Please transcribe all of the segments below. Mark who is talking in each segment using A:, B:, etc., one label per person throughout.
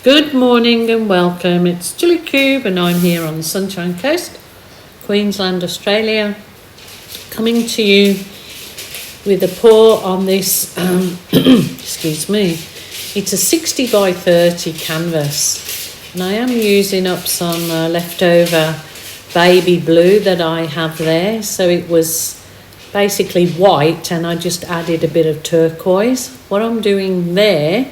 A: Good morning and welcome. It's Julie Cube and I'm here on the Sunshine Coast, Queensland, Australia, coming to you with a pour on this, excuse me, it's a 60 by 30 canvas and I am using up some leftover baby blue that I have there. So it was basically white and I just added a bit of turquoise. What I'm doing there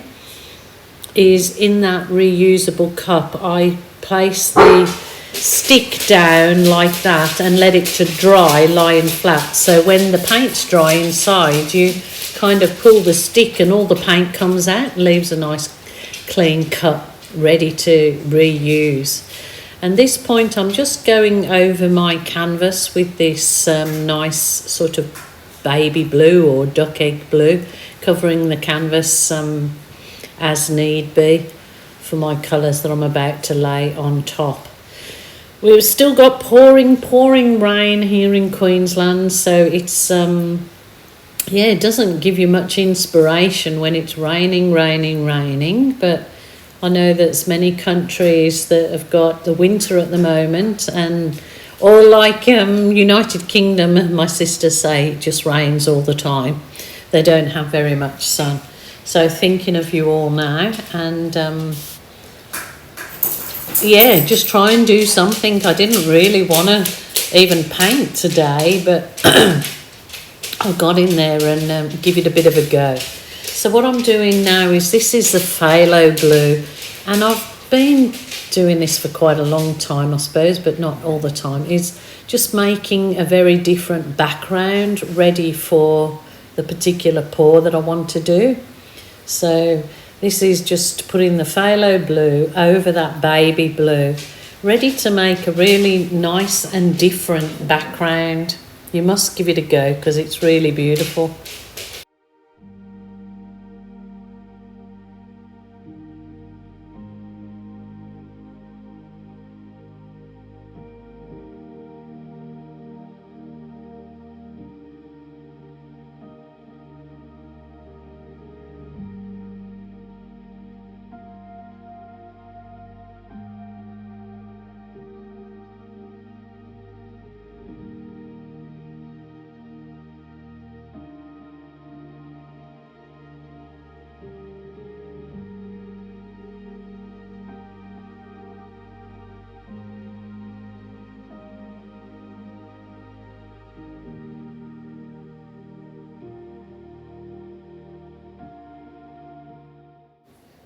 A: is in that reusable cup, I place the stick down like that and let it to dry, lying flat. So when the paint's dry inside, you kind of pull the stick and all the paint comes out and leaves a nice clean cup ready to reuse. And this point, I'm just going over my canvas with this nice sort of baby blue or duck egg blue, covering the canvas as need be for my colours that I'm about to lay on top. We've still got pouring rain here in Queensland, so it's it doesn't give you much inspiration when it's raining, but I know there's many countries that have got the winter at the moment, and or like United Kingdom, my sisters say it just rains all the time. They don't have very much sun. So thinking of you all now, and just try and do something. I didn't really want to even paint today, but I got in there and give it a bit of a go. So what I'm doing now is, this is the phthalo blue, and I've been doing this for quite a long time, I suppose, but not all the time, is just making a very different background ready for the particular pour that I want to do. So this is just putting the phthalo blue over that baby blue, ready to make a really nice and different background. You must give it a go because it's really beautiful.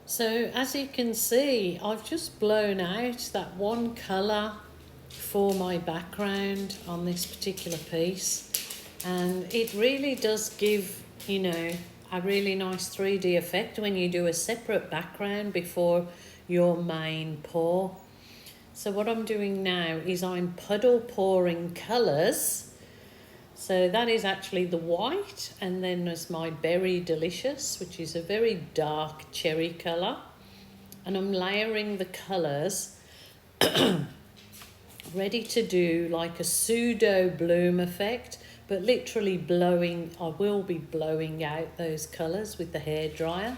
A: So as you can see, I've just blown out that one colour for my background on this particular piece, and it really does give, a really nice 3D effect when you do a separate background before your main pour. So what I'm doing now is I'm puddle pouring colours. So that is actually the white, and then there's my Berry Delicious, which is a very dark cherry colour. And I'm layering the colours, ready to do like a pseudo bloom effect, but literally I will be blowing out those colours with the hairdryer.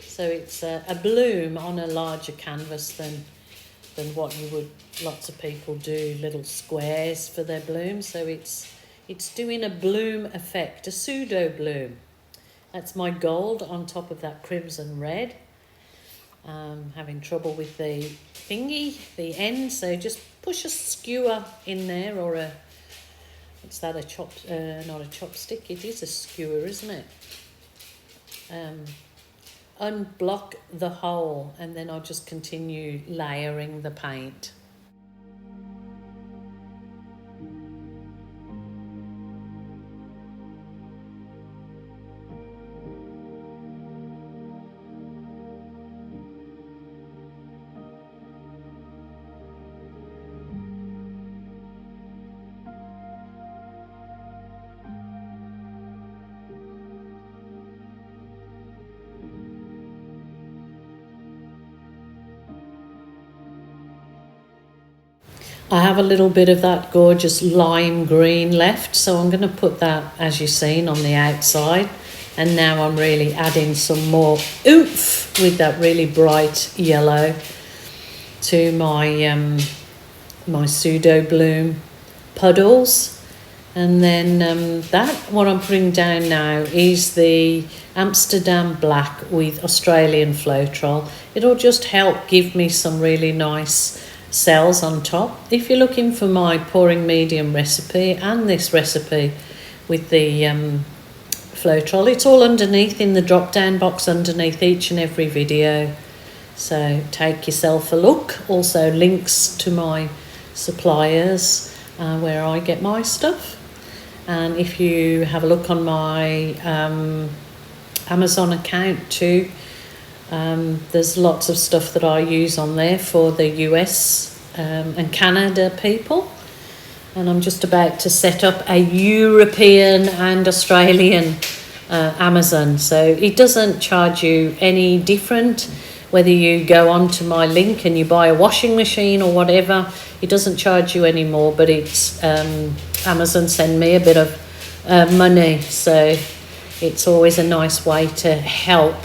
A: So it's a bloom on a larger canvas than what lots of people do, little squares for their bloom. So it's doing a bloom effect, a pseudo bloom. That's my gold on top of that crimson red. Having trouble with the thingy, the end, so just push a skewer in there, or not a chopstick, it is a skewer, isn't it? Unblock the hole, and then I'll just continue layering the paint. I have a little bit of that gorgeous lime green left, so I'm going to put that, as you've seen, on the outside. And now I'm really adding some more oomph with that really bright yellow to my my pseudo bloom puddles. And then what I'm putting down now is the Amsterdam Black with Australian Floetrol. It'll just help give me some really nice cells on top. If you're looking for my pouring medium recipe and this recipe with the Floetrol, it's all underneath in the drop down box underneath each and every video. So take yourself a look. Also links to my suppliers where I get my stuff. And if you have a look on my Amazon account too, there's lots of stuff that I use on there for the US and Canada people. And I'm just about to set up a European and Australian Amazon. So it doesn't charge you any different whether you go onto my link and you buy a washing machine or whatever. It doesn't charge you any more, but it's Amazon send me a bit of money, so it's always a nice way to help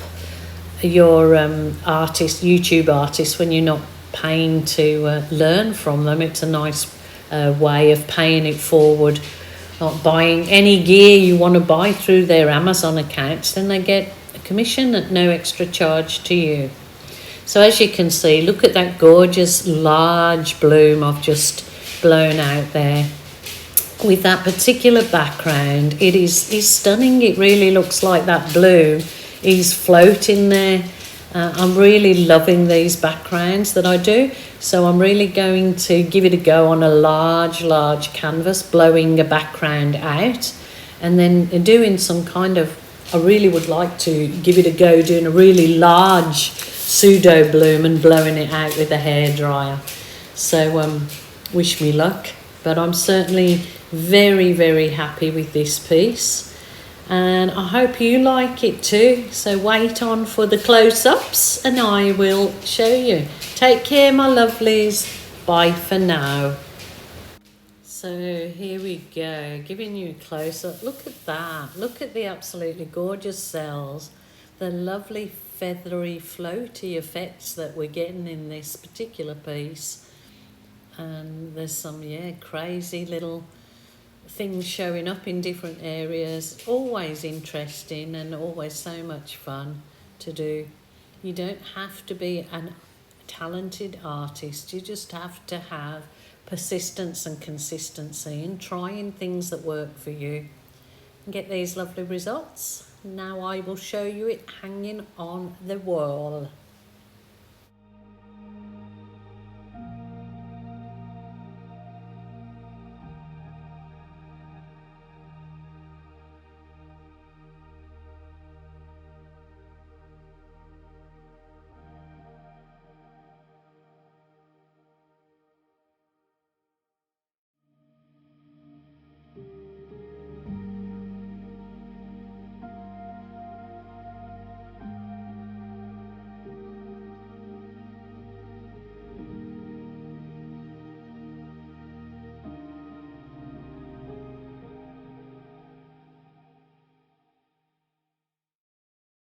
A: your YouTube artists when you're not paying to learn from them. It's a nice way of paying it forward. Not buying any gear you want to buy through their Amazon accounts, then they get a commission at no extra charge to you. So as you can see, look at that gorgeous large bloom I've just blown out there. With that particular background, it is stunning. It really looks like that bloom is floating there. I'm really loving these backgrounds that I do. So I'm really going to give it a go on a large canvas, blowing a background out. And then doing some kind of, I really would like to give it a go doing a really large pseudo bloom and blowing it out with a hairdryer. So wish me luck, but I'm certainly very happy with this piece, and I hope you like it too. So wait on for the close-ups and I will show you. Take care, my lovelies. Bye for now. So here we go, giving you a close-up. Look at that. Look at the absolutely gorgeous cells, the lovely feathery floaty effects that we're getting in this particular piece. And there's some crazy little things showing up in different areas. Always interesting and always so much fun to do. You don't have to be a talented artist, you just have to have persistence and consistency in trying things that work for you and get these lovely results. Now I will show you it hanging on the wall.